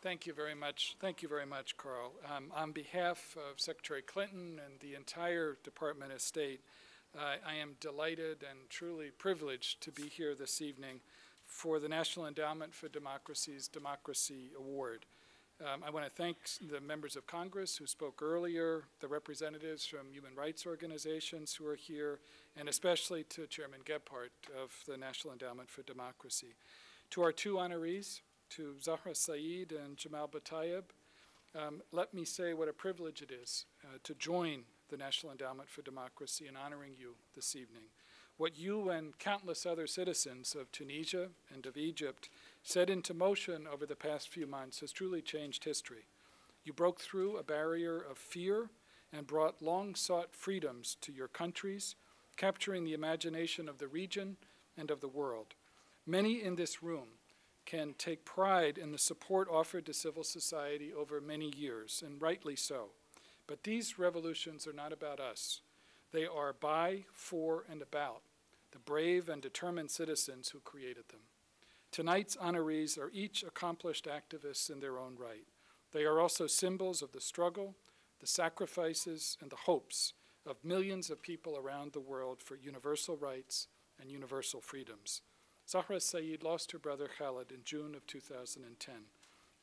Thank you very much. Thank you very much, Carl. On behalf of Secretary Clinton and the entire Department of State, I am delighted and truly privileged to be here this evening for the National Endowment for Democracy's Democracy Award. I want to thank the members of Congress who spoke earlier, the representatives from human rights organizations who are here, and especially to Chairman Gebhardt of the National Endowment for Democracy. To our two honorees, to Zahraa Said and Jamel Bettaieb, let me say what a privilege it is to join the National Endowment for Democracy in honoring you this evening. What you and countless other citizens of Tunisia and of Egypt set into motion over the past few months has truly changed history. You broke through a barrier of fear and brought long-sought freedoms to your countries, capturing the imagination of the region and of the world. Many in this room can take pride in the support offered to civil society over many years, and rightly so. But these revolutions are not about us. They are by, for, and about the brave and determined citizens who created them. Tonight's honorees are each accomplished activists in their own right. They are also symbols of the struggle, the sacrifices, and the hopes of millions of people around the world for universal rights and universal freedoms. Zahraa Said lost her brother Khaled in June of 2010.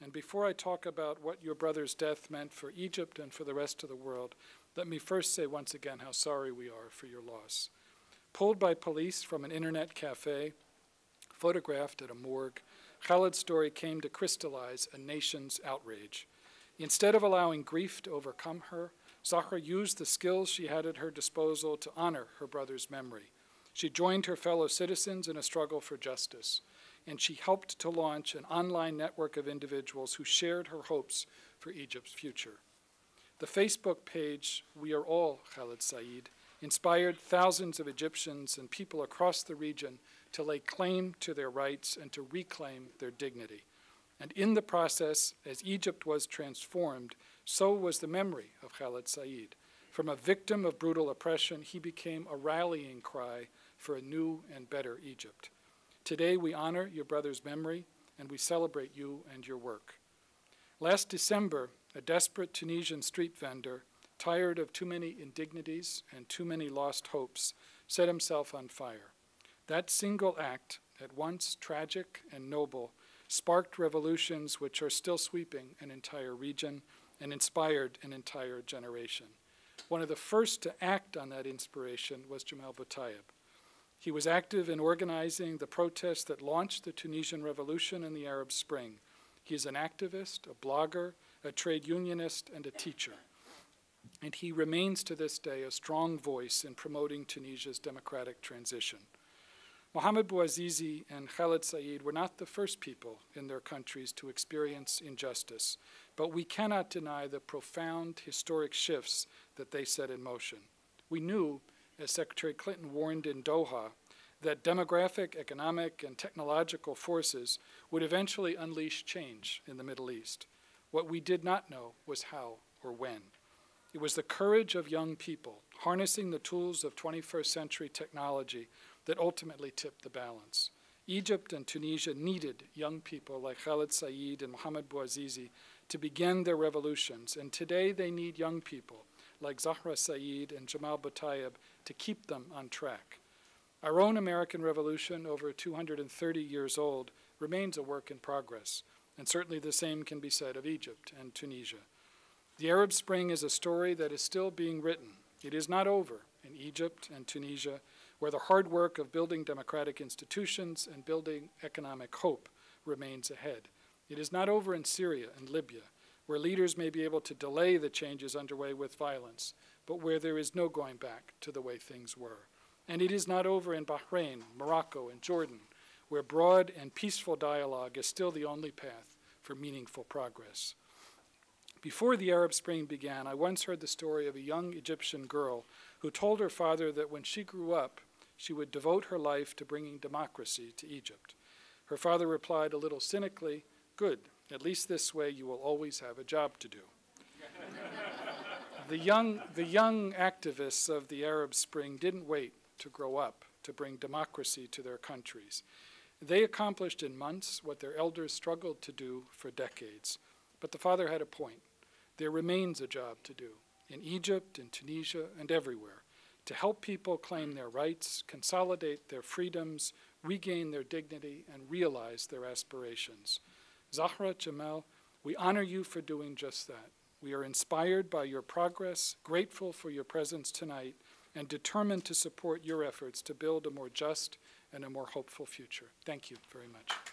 And before I talk about what your brother's death meant for Egypt and for the rest of the world, let me first say once again how sorry we are for your loss. Pulled by police from an internet cafe, photographed at a morgue, Khaled's story came to crystallize a nation's outrage. Instead of allowing grief to overcome her, Zahraa used the skills she had at her disposal to honor her brother's memory. She joined her fellow citizens in a struggle for justice, and she helped to launch an online network of individuals who shared her hopes for Egypt's future. The Facebook page, We Are All Khaled Said, inspired thousands of Egyptians and people across the region to lay claim to their rights and to reclaim their dignity. And in the process, as Egypt was transformed, so was the memory of Khaled Said. From a victim of brutal oppression, he became a rallying cry for a new and better Egypt. Today, we honor your brother's memory, and we celebrate you and your work. Last December, a desperate Tunisian street vendor, tired of too many indignities and too many lost hopes, set himself on fire. That single act, at once tragic and noble, sparked revolutions which are still sweeping an entire region and inspired an entire generation. One of the first to act on that inspiration was Jamel Bettaieb. He was active in organizing the protests that launched the Tunisian Revolution and the Arab Spring. He is an activist, a blogger, a trade unionist, and a teacher. And he remains to this day a strong voice in promoting Tunisia's democratic transition. Mohamed Bouazizi and Khaled Said were not the first people in their countries to experience injustice, but we cannot deny the profound historic shifts that they set in motion. We knew, as Secretary Clinton warned in Doha, that demographic, economic, and technological forces would eventually unleash change in the Middle East. What we did not know was how or when. It was the courage of young people, harnessing the tools of 21st century technology, that ultimately tipped the balance. Egypt and Tunisia needed young people like Khaled Said and Mohamed Bouazizi to begin their revolutions, and today they need young people like Zahraa Said and Jamel Bettaieb to keep them on track. Our own American Revolution, over 230 years old, remains a work in progress, and certainly the same can be said of Egypt and Tunisia. The Arab Spring is a story that is still being written. It is not over in Egypt and Tunisia, where the hard work of building democratic institutions and building economic hope remains ahead. It is not over in Syria and Libya, where leaders may be able to delay the changes underway with violence, but where there is no going back to the way things were. And it is not over in Bahrain, Morocco, and Jordan, where broad and peaceful dialogue is still the only path for meaningful progress. Before the Arab Spring began, I once heard the story of a young Egyptian girl who told her father that when she grew up, she would devote her life to bringing democracy to Egypt. Her father replied a little cynically, "Good, at least this way you will always have a job to do." The young activists of the Arab Spring didn't wait to grow up to bring democracy to their countries. They accomplished in months what their elders struggled to do for decades. But the father had a point. There remains a job to do in Egypt, in Tunisia, and everywhere to help people claim their rights, consolidate their freedoms, regain their dignity, and realize their aspirations. Zahraa, Jamel, we honor you for doing just that. We are inspired by your progress, grateful for your presence tonight, and determined to support your efforts to build a more just and a more hopeful future. Thank you very much.